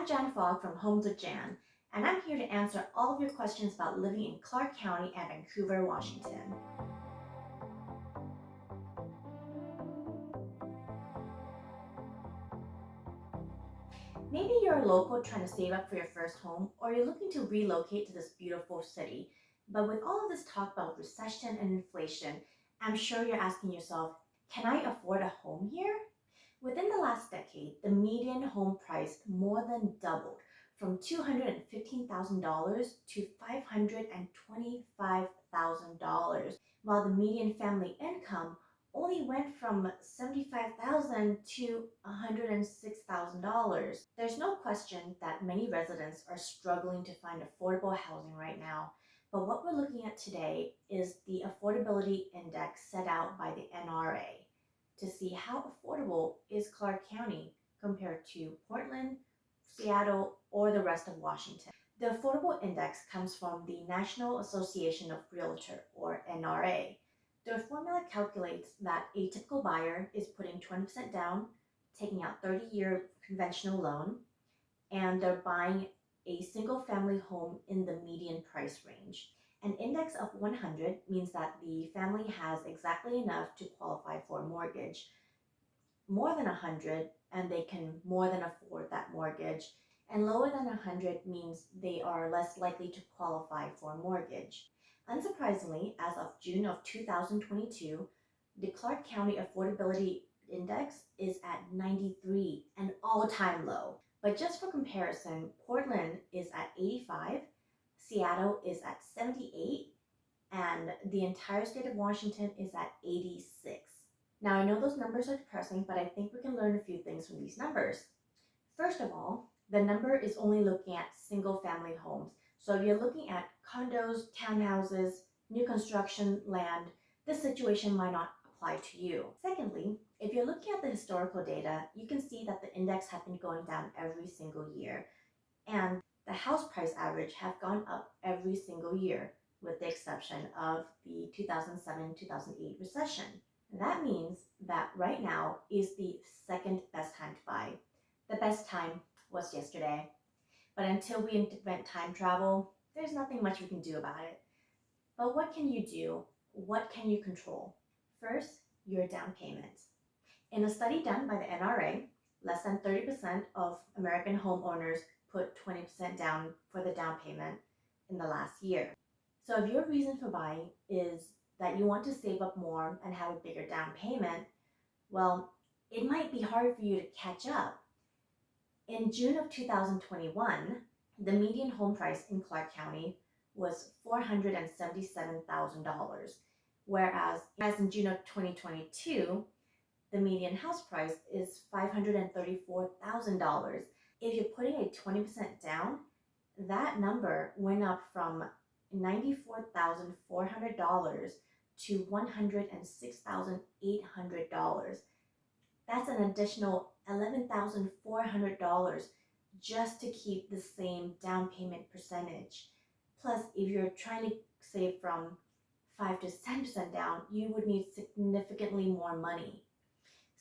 I'm Jan Fogg from Homes with Jan, and I'm here to answer all of your questions about living in Clark County and Vancouver, Washington. Maybe you're a local trying to save up for your first home, or you're looking to relocate to this beautiful city. But with all of this talk about recession and inflation, I'm sure you're asking yourself, can I afford a home here? Within the last decade, the median home price more than doubled from $215,000 to $525,000, while the median family income only went from $75,000 to $106,000. There's no question that many residents are struggling to find affordable housing right now. But what we're looking at today is the affordability index set out by the NRA to see how affordable is Clark County compared to Portland, Seattle, or the rest of Washington. The Affordable Index comes from the National Association of Realtors, or NRA. Their formula calculates that a typical buyer is putting 20% down, taking out 30-year conventional loan, and they're buying a single family home in the median price range. An index of 100 means that the family has exactly enough to qualify for a mortgage. More than 100, and they can more than afford that mortgage. And lower than 100 means they are less likely to qualify for a mortgage. Unsurprisingly, as of June of 2022, the Clark County Affordability Index is at 93, an all-time low. But just for comparison, Portland is at 85, Seattle is at 78, and the entire state of Washington is at 86. Now, I know those numbers are depressing, but I think we can learn a few things from these numbers. First of all, the number is only looking at single family homes. So if you're looking at condos, townhouses, new construction land, this situation might not apply to you. Secondly, if you're looking at the historical data, you can see that the index has been going down every single year. And the house price average have gone up every single year, with the exception of the 2007-2008 recession. And that means that right now is the second best time to buy. The best time was yesterday. But until we invent time travel, there's nothing much we can do about it. But what can you do? What can you control? First, your down payment. In a study done by the NRA, less than 30% of American homeowners put 20% down for the down payment in the last year. So if your reason for buying is that you want to save up more and have a bigger down payment, well, it might be hard for you to catch up. In June of 2021, the median home price in Clark County was $477,000, whereas in June of 2022, the median house price is $534,000. If you're putting a 20% down, that number went up from $94,400 to $106,800. That's an additional $11,400 just to keep the same down payment percentage. Plus, if you're trying to save from 5 to 10% down, you would need significantly more money.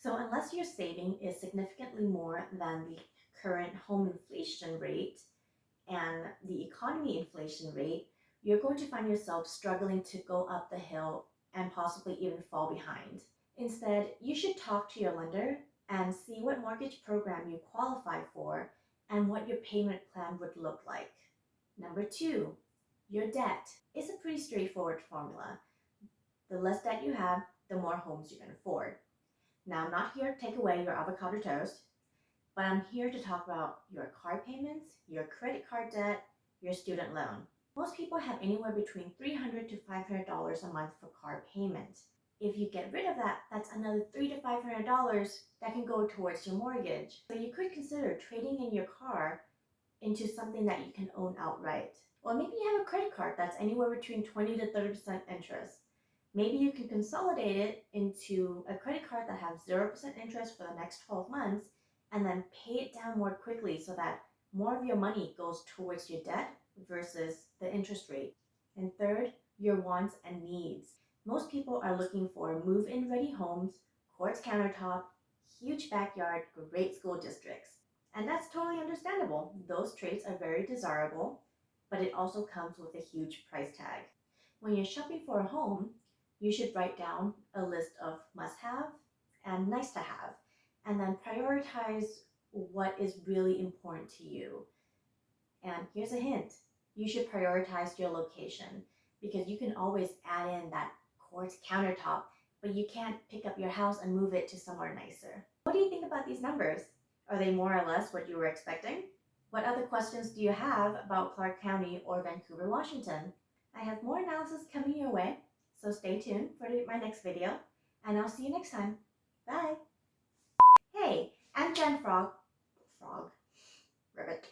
So unless your saving is significantly more than the current home inflation rate and the economy inflation rate, you're going to find yourself struggling to go up the hill and possibly even fall behind. Instead, you should talk to your lender and see what mortgage program you qualify for and what your payment plan would look like. Number two, your debt. It's a pretty straightforward formula. The less debt you have, the more homes you can afford. Now, I'm not here to take away your avocado toast, but I'm here to talk about your car payments, your credit card debt, your student loan. Most people have anywhere between $300 to $500 a month for car payments. If you get rid of that, that's another $300 to $500 that can go towards your mortgage. So you could consider trading in your car into something that you can own outright. Or maybe you have a credit card that's anywhere between 20 to 30% interest. Maybe you can consolidate it into a credit card that has 0% interest for the next 12 months and then pay it down more quickly so that more of your money goes towards your debt versus the interest rate. And third, your wants and needs. Most people are looking for move-in ready homes, quartz countertop, huge backyard, great school districts. And that's totally understandable. Those traits are very desirable, but it also comes with a huge price tag. When you're shopping for a home, you should write down a list of must have and nice to have, and then prioritize what is really important to you. And here's a hint, you should prioritize your location because you can always add in that quartz countertop, but you can't pick up your house and move it to somewhere nicer. What do you think about these numbers? Are they more or less what you were expecting? What other questions do you have about Clark County or Vancouver, Washington? I have more analysis coming your way, so stay tuned for my next video, and I'll see you next time. Bye! Hey, I'm Jen Frog. Ribbit.